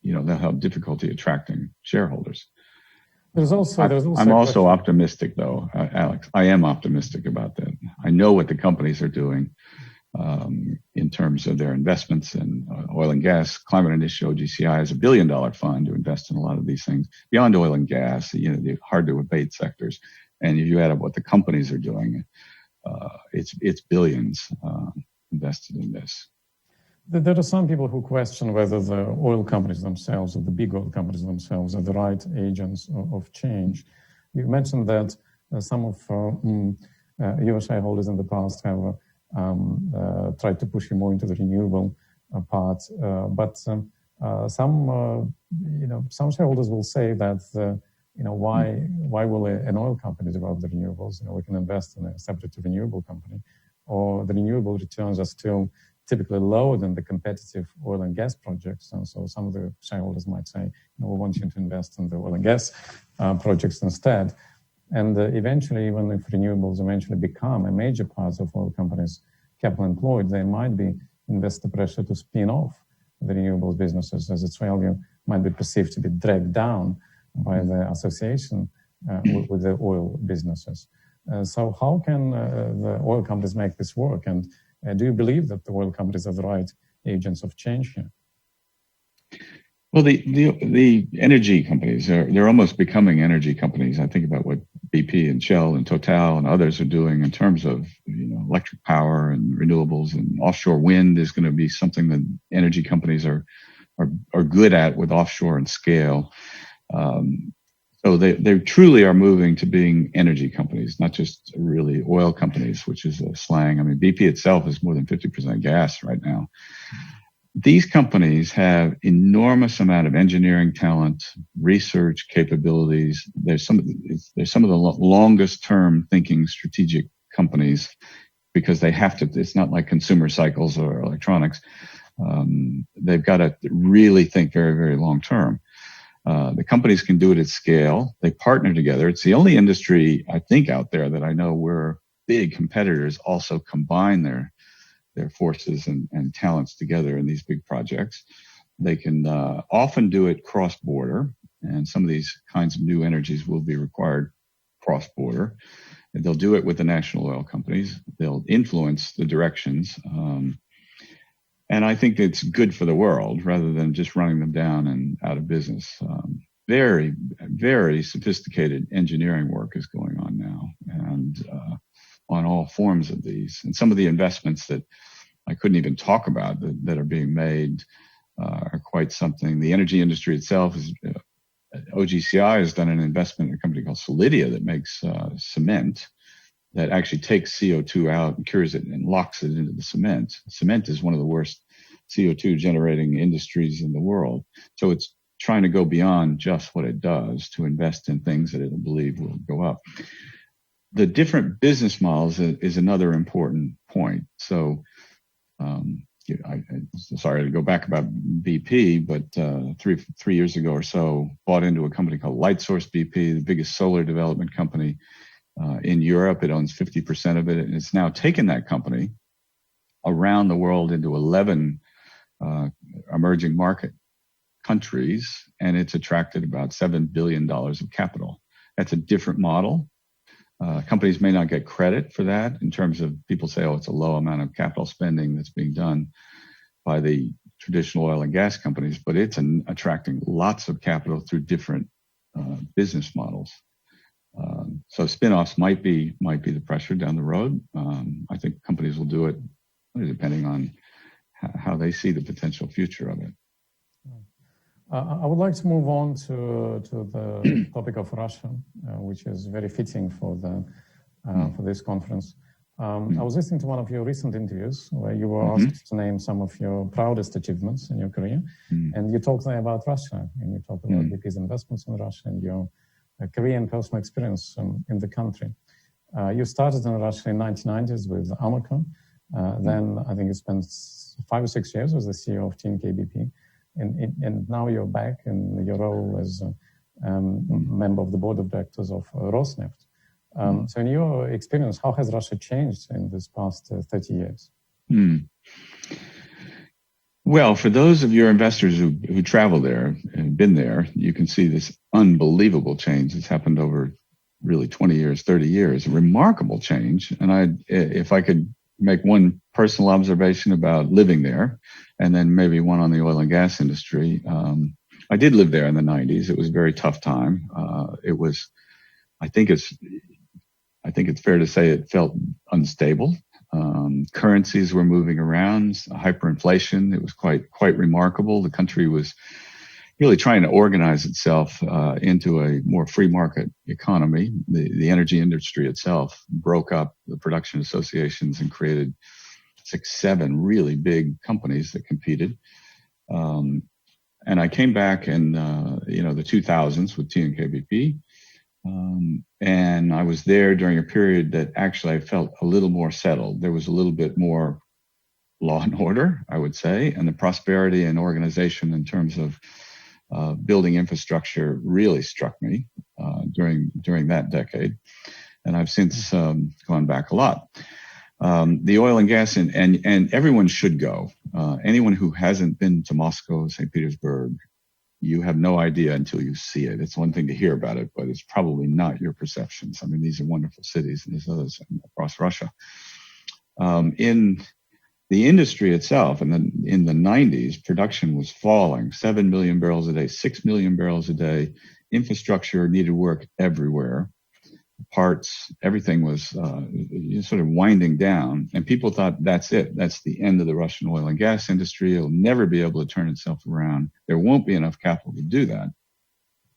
they'll have difficulty attracting shareholders. I'm also optimistic, though, Alex. I am optimistic about that. I know what the companies are doing in terms of their investments in oil and gas. Climate Initiative, GCI, has $1 billion fund to invest in a lot of these things beyond oil and gas, the hard to abate sectors. And if you add up what the companies are doing, it's billions invested in this. There are some people who question whether the oil companies themselves, or the big oil companies themselves, are the right agents of change. You mentioned that some of your shareholders in the past have tried to push you more into the renewable part, but some shareholders will say that why will an oil company develop the renewables? We can invest in a separate renewable company, or the renewable returns are still typically lower than the competitive oil and gas projects. And so some of the shareholders might say, we want you to invest in the oil and gas projects instead. And eventually, even if renewables eventually become a major part of oil companies' capital employed, there might be investor pressure to spin off the renewables businesses, as its value might be perceived to be dragged down by the association with the oil businesses. So how can the oil companies make this work? And do you believe that the oil companies are the right agents of change here? Well, the energy companies, they're almost becoming energy companies. I think about what BP and Shell and Total and others are doing in terms of electric power and renewables, and offshore wind is going to be something that energy companies are good at with offshore and scale. So they truly are moving to being energy companies, not just really oil companies, which is a slang. I mean, BP itself is more than 50% gas right now. These companies have enormous amount of engineering talent, research capabilities. They're some of the longest term thinking strategic companies because they have to. It's not like consumer cycles or electronics. They've got to really think very, very long term. The companies can do it at scale. They partner together. It's the only industry I think out there that I know where big competitors also combine their forces and talents together in these big projects. They can often do it cross-border, and some of these kinds of new energies will be required cross-border. And they'll do it with the national oil companies. They'll influence the directions. And I think it's good for the world rather than just running them down and out of business. Very, very sophisticated engineering work is going on now, and on all forms of these. And some of the investments that I couldn't even talk about that are being made are quite something. The energy industry itself is, OGCI has done an investment in a company called Solidia that makes cement that actually takes CO2 out and cures it and locks it into the cement. Cement is one of the worst CO2 generating industries in the world. So it's trying to go beyond just what it does to invest in things that it believe will go up. The different business models is another important point. So, I'm sorry to go back about BP, but 3 years ago or so, bought into a company called Lightsource BP, the biggest solar development company in Europe. It owns 50% of it, and it's now taken that company around the world into 11 emerging market countries, and it's attracted about $7 billion of capital. That's a different model. Companies may not get credit for that in terms of people say, oh, it's a low amount of capital spending that's being done by the traditional oil and gas companies, but it's attracting lots of capital through different business models. So spin-offs might be the pressure down the road. I think companies will do it depending on how they see the potential future of it. I would like to move on to the topic of Russia, which is very fitting for this conference. I was listening to one of your recent interviews where you were asked to name some of your proudest achievements in your career, and you talked there about Russia, and you talked about BP's investments in Russia and your career and personal experience in the country. You started in Russia in the 1990s with Amoco. Then I think you spent 5 or 6 years as the CEO of Team KBP. And now you're back in your role as a member of the board of directors of Rosneft. So in your experience, how has Russia changed in this past 30 years? Well, for those of your investors who travel there and been there, you can see this unbelievable change that's happened over really 20 years, 30 years, a remarkable change. And if I could make one personal observation about living there, and then maybe one on the oil and gas industry. I did live there in the 90s. It was a very tough time. I think it's fair to say it felt unstable. Currencies were moving around, hyperinflation. It was quite remarkable. The country was really trying to organize itself into a more free market economy. The energy industry itself broke up the production associations and created 6, 7 really big companies that competed. And I came back in the 2000s with TNKBP. And I was there during a period that actually I felt a little more settled. There was a little bit more law and order, I would say, and the prosperity and organization in terms of building infrastructure really struck me during that decade. And I've since gone back a lot. The oil and gas, and everyone should go. Anyone who hasn't been to Moscow, St. Petersburg, you have no idea until you see it. It's one thing to hear about it, but it's probably not your perceptions. I mean, these are wonderful cities, and there's others across Russia. In the industry itself, and then in the 90s, production was falling, 7 million barrels a day, 6 million barrels a day. Infrastructure needed work everywhere. Parts, everything was sort of winding down, and people thought that's it. That's the end of the Russian oil and gas industry. It'll never be able to turn itself around. There won't be enough capital to do that.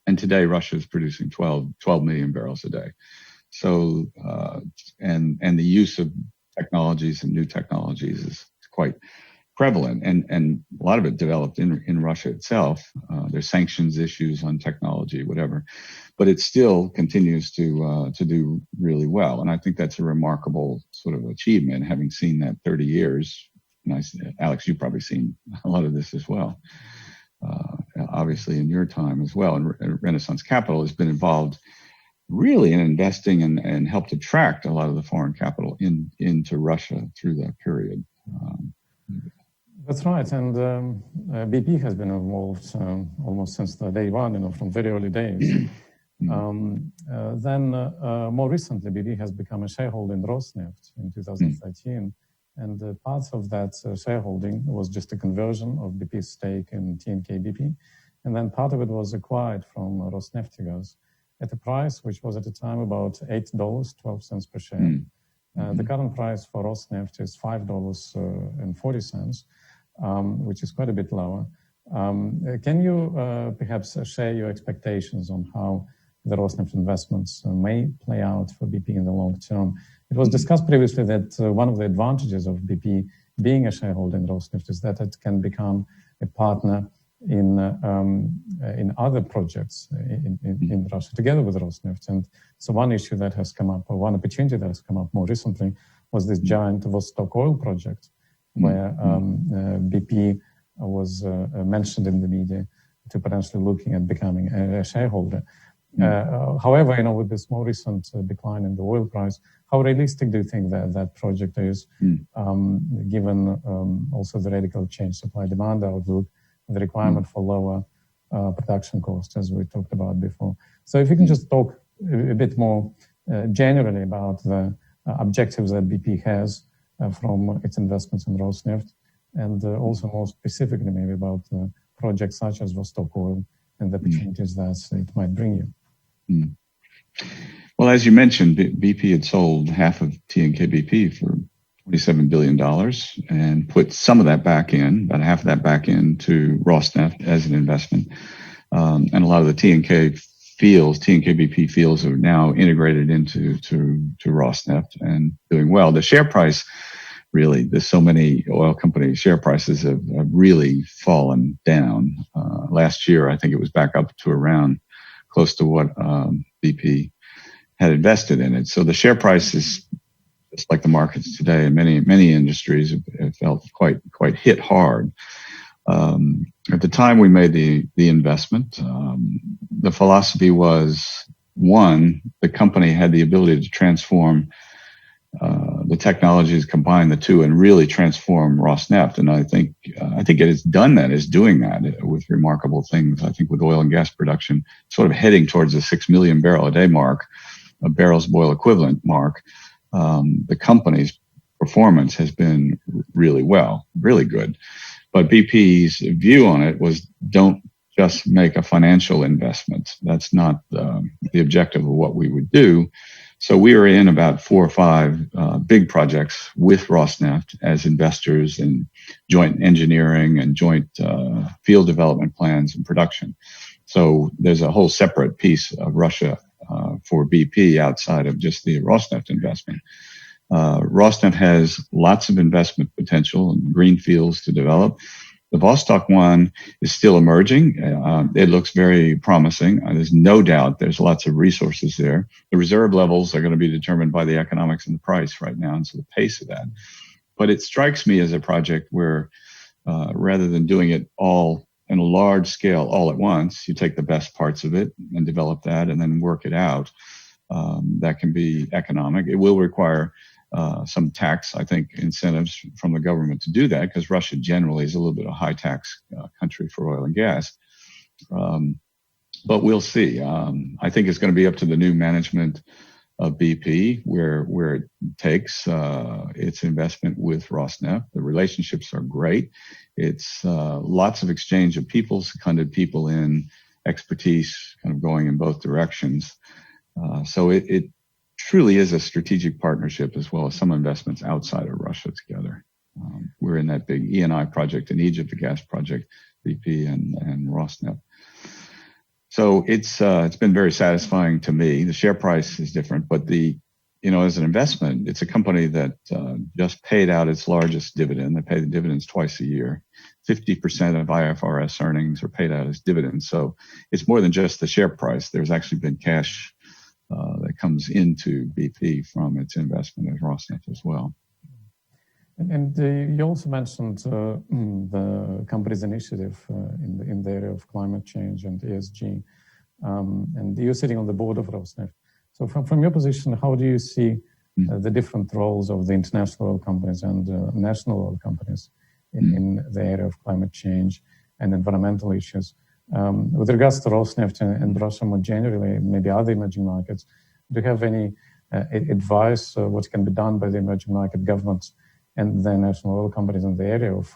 And today Russia is producing 12 million barrels a day. So, and the use of technologies and new technologies is quite prevalent, and a lot of it developed in Russia itself. There's sanctions issues on technology, whatever, but it still continues to do really well. And I think that's a remarkable sort of achievement, having seen that 30 years. And Alex, you've probably seen a lot of this as well. Obviously in your time as well. And Renaissance Capital has been involved really in investing and helped attract a lot of the foreign capital into Russia through that period. That's right, and BP has been involved almost since the day one, from very early days. Then more recently, BP has become a shareholder in Rosneft in 2013, and parts of that shareholding was just a conversion of BP's stake in TNK-BP, and then part of it was acquired from Rosneft at a price which was at the time about $8.12 per share. The current price for Rosneft is $5.40, which is quite a bit lower. Can you perhaps share your expectations on how the Rosneft investments may play out for BP in the long term? It was discussed previously that one of the advantages of BP being a shareholder in Rosneft is that it can become a partner in other projects in Russia together with Rosneft. And so one issue that has come up, or one opportunity that has come up more recently, was this giant Vostok oil project, where BP was mentioned in the media to potentially looking at becoming a shareholder. However, with this more recent decline in the oil price, how realistic do you think that project is, given also the radical change supply-demand outlook, the requirement for lower production costs, as we talked about before? So if you can just talk a bit more generally about the objectives that BP has from its investments in Rosneft, and also more specifically maybe about projects such as Vostok Oil and the opportunities that it might bring you. Well, as you mentioned, BP had sold half of TNK-BP for $27 billion and put some of that back in, about half of that back into Rosneft as an investment. And a lot of the TNK-BP fields are now integrated into Rosneft and doing well. The share price, really, there's so many oil company share prices have really fallen down. Last year, I think it was back up to around close to what BP had invested in it. So the share price is just like the markets today, and many industries have felt quite hit hard. At the time we made the investment, the philosophy was, one, the company had the ability to transform the technologies, combine the two, and really transform Rosneft. And I think it has done that, is doing that with remarkable things. I think with oil and gas production sort of heading towards the 6 million barrel a day mark, a barrels of oil equivalent mark, the company's performance has been really good. But BP's view on it was, don't just make a financial investment. That's not the objective of what we would do. So we were in about 4 or 5 big projects with Rosneft as investors in joint engineering and joint field development plans and production. So there's a whole separate piece of Russia for BP outside of just the Rosneft investment. Rosneft has lots of investment potential and green fields to develop. The Vostok one is still emerging. It looks very promising. There's no doubt there's lots of resources there. The reserve levels are going to be determined by the economics and the price right now, and so the pace of that. But it strikes me as a project where rather than doing it all in a large scale all at once, you take the best parts of it and develop that and then work it out. That can be economic. It will require some tax, I think, incentives from the government to do that, because Russia generally is a little bit of a high tax country for oil and gas. But we'll see. I think it's going to be up to the new management of BP where it takes its investment with Rosneft. The relationships are great. It's lots of exchange of people, seconded people in, expertise kind of going in both directions. So it truly is a strategic partnership, as well as some investments outside of Russia together. We're in that big ENI project in Egypt, the gas project, BP and Rosneft. So it's been very satisfying to me. The share price is different, but as an investment, it's a company that just paid out its largest dividend. They pay the dividends twice a year. 50% of IFRS earnings are paid out as dividends. So it's more than just the share price. There's actually been cash that comes into BP from its investment in Rosneft as well. And you also mentioned the company's initiative in the area of climate change and ESG. And you're sitting on the board of Rosneft. So from your position, how do you see the different roles of the international oil companies and national oil companies in the area of climate change and environmental issues? With regards to Rosneft and Russia more generally, maybe other emerging markets, do you have any advice what can be done by the emerging market governments and the national oil companies in the area of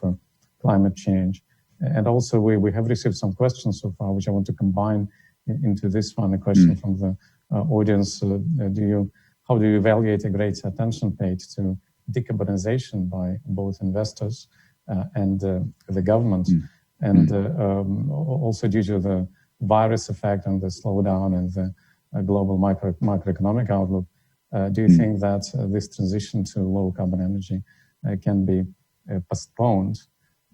climate change? And also, we have received some questions so far, which I want to combine into this one, a question from the audience. How do you evaluate a great attention paid to decarbonization by both investors and the government? And also due to the virus effect and the slowdown and the global macroeconomic outlook, do you think that this transition to low carbon energy can be postponed?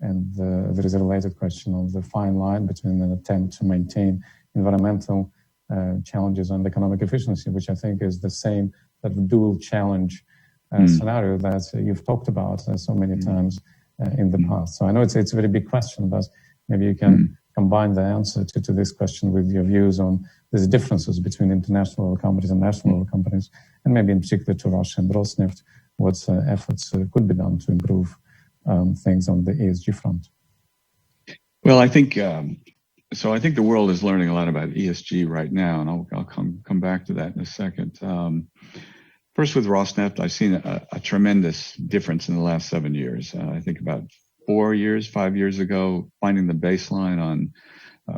And there is a related question of the fine line between an attempt to maintain environmental challenges and economic efficiency, which I think is the same sort of dual challenge scenario that you've talked about so many times in the past. So I know it's a very big question, but maybe you can combine the answer to this question with your views on these differences between international oil companies and national oil companies, and maybe in particular to Russia and Rosneft, what efforts could be done to improve things on the ESG front. Well, I think the world is learning a lot about ESG right now, and I'll come back to that in a second. First, with Rosneft, I've seen a tremendous difference in the last 7 years. I think about 5 years ago, finding the baseline on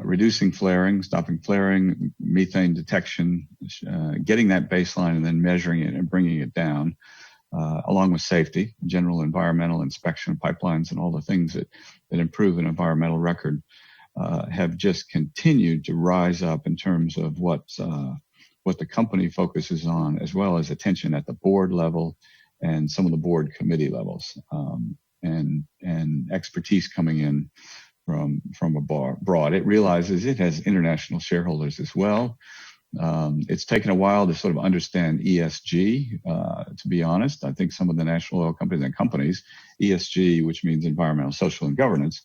reducing flaring, stopping flaring, methane detection, getting that baseline and then measuring it and bringing it down, along with safety, general environmental inspection of pipelines and all the things that improve an environmental record, have just continued to rise up in terms of what the company focuses on, as well as attention at the board level and some of the board committee levels, and expertise coming in from abroad. It realizes it has international shareholders as well. It's taken a while to sort of understand ESG, to be honest. I think some of the national oil companies, ESG, which means environmental, social, and governance,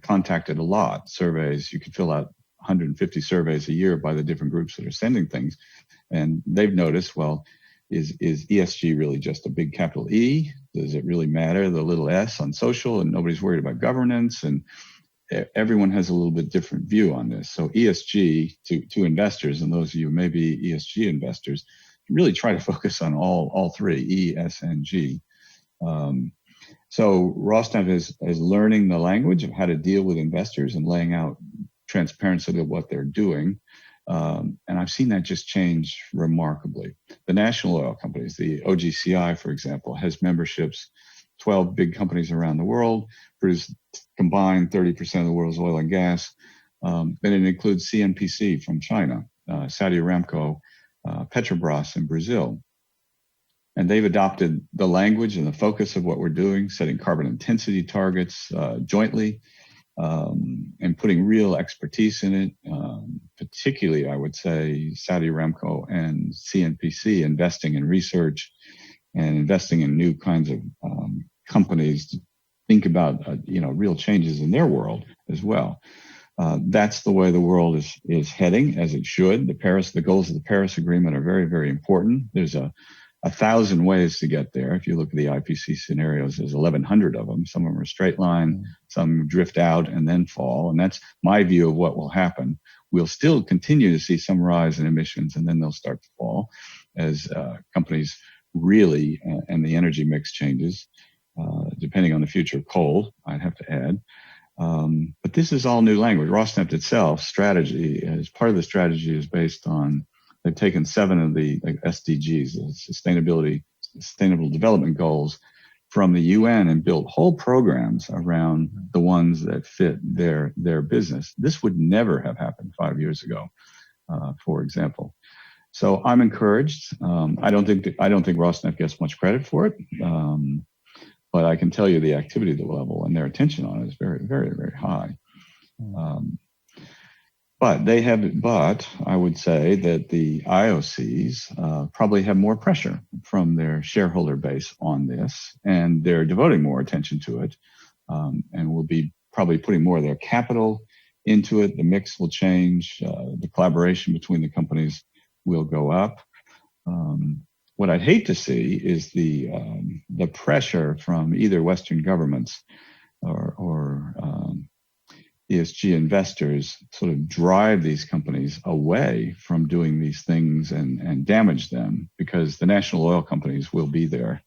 contacted a lot, surveys. You could fill out 150 surveys a year by the different groups that are sending things. And they've noticed, well, is ESG really just a big capital E? Does it really matter, the little s on social, and nobody's worried about governance? And everyone has a little bit different view on this. So ESG to investors, and those of you who may be ESG investors, really try to focus on all three, E, S, and G. So Rosneft is learning the language of how to deal with investors and laying out transparency of what they're doing. And I've seen that just change remarkably. The national oil companies, the OGCI, for example, has memberships, 12 big companies around the world, produce combined 30% of the world's oil and gas. And it includes CNPC from China, Saudi Aramco, Petrobras in Brazil. And they've adopted the language and the focus of what we're doing, setting carbon intensity targets jointly, and putting real expertise in it. Particularly, I would say, Saudi Aramco and CNPC investing in research and investing in new kinds of companies to think about real changes in their world as well. That's the way the world is heading, as it should. The goals of the Paris Agreement are very, very important. There's 1,000 ways to get there. If you look at the IPC scenarios, there's 1,100 of them. Some of them are straight line, some drift out and then fall. And that's my view of what will happen. We'll still continue to see some rise in emissions, and then they'll start to fall as companies really, and the energy mix changes, depending on the future of coal, I'd have to add. But this is all new language. Rosneft itself, strategy, as part of the strategy, is based on, they've taken 7 of the SDGs, Sustainable Development Goals, from the UN and built whole programs around the ones that fit their business. This would never have happened 5 years ago, for example. So I'm encouraged. I don't think Rosneft gets much credit for it, but I can tell you the activity level and their attention on it is very, very, very high. But I would say that the IOCs probably have more pressure from their shareholder base on this, and they're devoting more attention to it, and will be probably putting more of their capital into it. The mix will change. The collaboration between the companies will go up. What I'd hate to see is the pressure from either Western governments or ESG investors sort of drive these companies away from doing these things and damage them, because the national oil companies will be there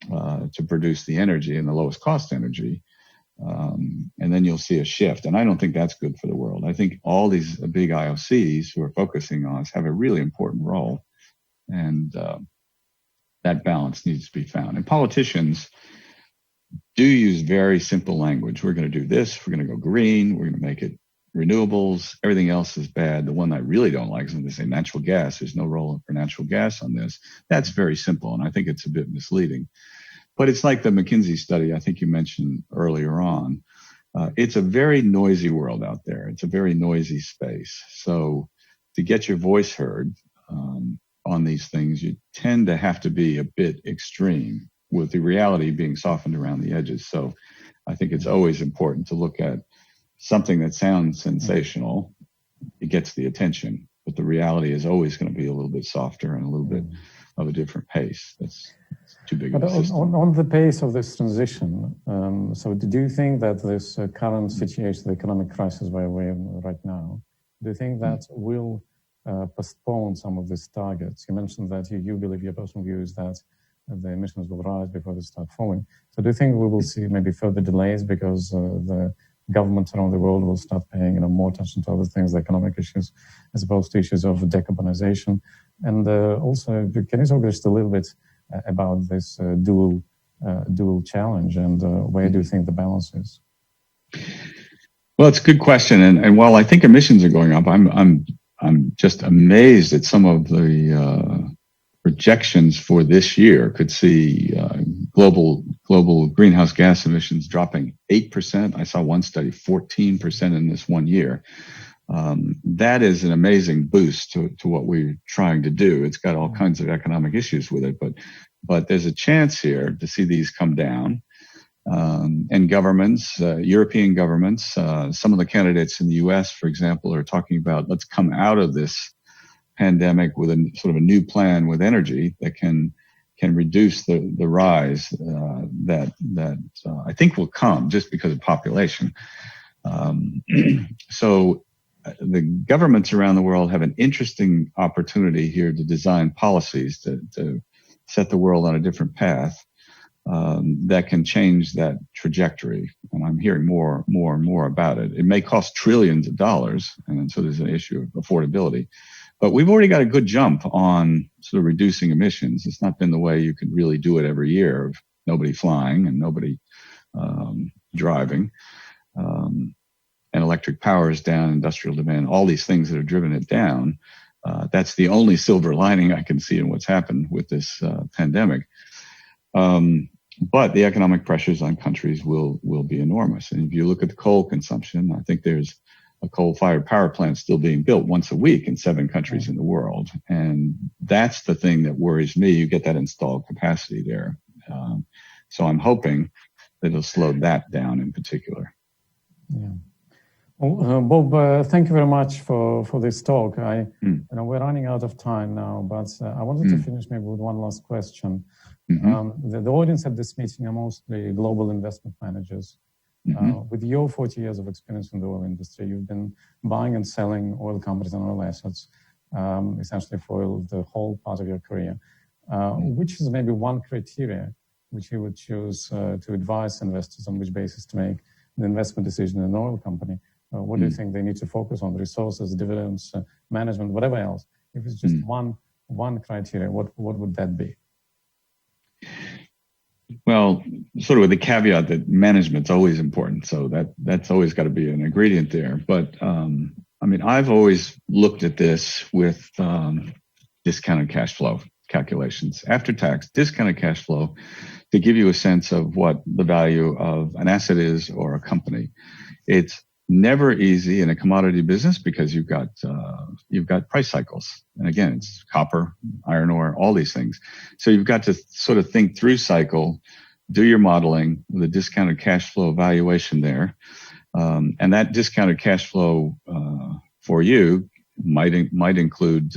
to produce the energy and the lowest cost energy. And then you'll see a shift. And I don't think that's good for the world. I think all these big IOCs who are focusing on us have a really important role. And that balance needs to be found. And politicians do use very simple language. We're going to do this. We're going to go green. We're going to make it renewables. Everything else is bad. The one I really don't like is when they say natural gas. There's no role for natural gas on this. That's very simple. And I think it's a bit misleading. But it's like the McKinsey study I think you mentioned earlier on. It's a very noisy world out there. It's a very noisy space. So to get your voice heard on these things, you tend to have to be a bit extreme, with the reality being softened around the edges. So I think it's always important to look at something that sounds sensational. It gets the attention, but the reality is always going to be a little bit softer and a little bit of a different pace. That's too big of a system. On the pace of this transition, so do you think that this current situation, the economic crisis we're in right now, do you think that will postpone some of these targets? You mentioned that you believe, your personal view is that the emissions will rise before they start falling. So do you think we will see maybe further delays because the governments around the world will start paying more attention to other things, the economic issues, as opposed to issues of decarbonization? And also, can you talk just a little bit about this dual challenge, and where do you think the balance is? Well, it's a good question. And while I think emissions are going up, I'm just amazed at some of the projections for this year. Could see global greenhouse gas emissions dropping 8%. I saw one study 14% in this 1 year. That is an amazing boost to what we're trying to do. It's got all kinds of economic issues with it, but there's a chance here to see these come down. And governments, European governments, some of the candidates in the US, for example, are talking about, let's come out of this pandemic with a sort of a new plan with energy that can reduce the rise that I think will come just because of population. So the governments around the world have an interesting opportunity here to design policies to set the world on a different path that can change that trajectory. And I'm hearing more and more about it. It may cost trillions of dollars, and so there's an issue of affordability. But we've already got a good jump on sort of reducing emissions. It's not been the way you could really do it every year, of nobody flying and nobody driving. And electric power is down, industrial demand, all these things that have driven it down. That's the only silver lining I can see in what's happened with this pandemic. But the economic pressures on countries will be enormous. And if you look at the coal consumption, I think there's a coal-fired power plant still being built once a week in 7 countries in the world. And that's the thing that worries me. You get that installed capacity there. So I'm hoping that it'll slow that down in particular. Yeah. Well, Bob, thank you very much for this talk. We're running out of time now, but I wanted to finish maybe with one last question. The audience at this meeting are mostly global investment managers. With your 40 years of experience in the oil industry, you've been buying and selling oil companies and oil assets, essentially for the whole part of your career. Which is maybe one criteria which you would choose to advise investors on which basis to make an investment decision in an oil company? What do you think they need to focus on? Resources, dividends, management, whatever else. If it's just one criteria, what would that be? Well, sort of with the caveat that management's always important. So that's always got to be an ingredient there. But I mean, I've always looked at this with discounted cash flow calculations, after tax, discounted cash flow, to give you a sense of what the value of an asset is or a company. It's never easy in a commodity business because you've got price cycles, and again, it's copper, iron ore, all these things. So you've got to sort of think through cycle, do your modeling with a discounted cash flow valuation there, and that discounted cash flow for you might include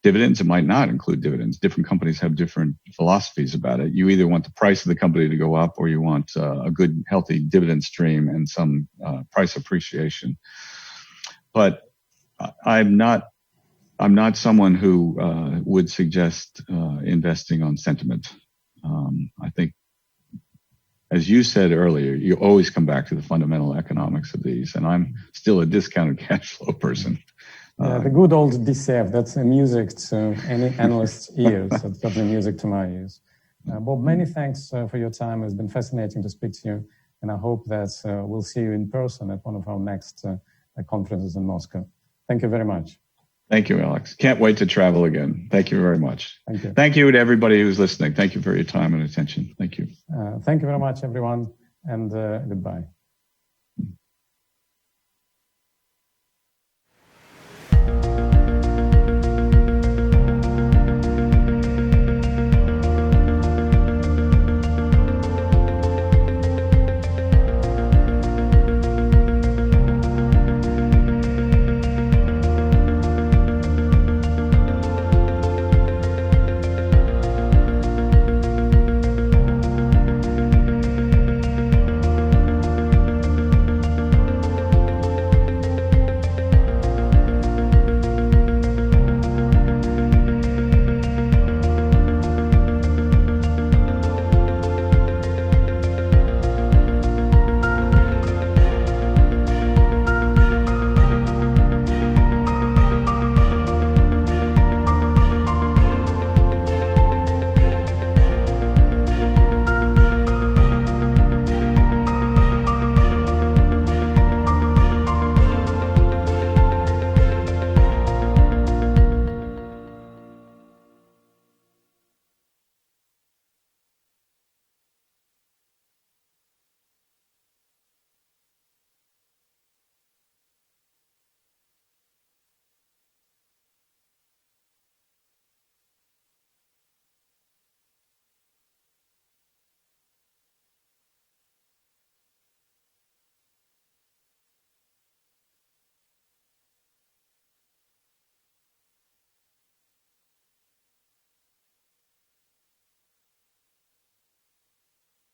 dividends. It might not include dividends. Different companies have different philosophies about it. You either want the price of the company to go up, or you want a good, healthy dividend stream and some price appreciation. But I'm not someone who would suggest investing on sentiment. I think, as you said earlier, you always come back to the fundamental economics of these, and I'm still a discounted cash flow person. The good old DCF, that's music to any analyst's ears. That's certainly music to my ears. Bob, many thanks for your time. It's been fascinating to speak to you, and I hope that we'll see you in person at one of our next conferences in Moscow. Thank you very much. Thank you, Alex. Can't wait to travel again. Thank you very much. Thank you. Thank you to everybody who's listening. Thank you for your time and attention. Thank you. Thank you very much, everyone, and goodbye.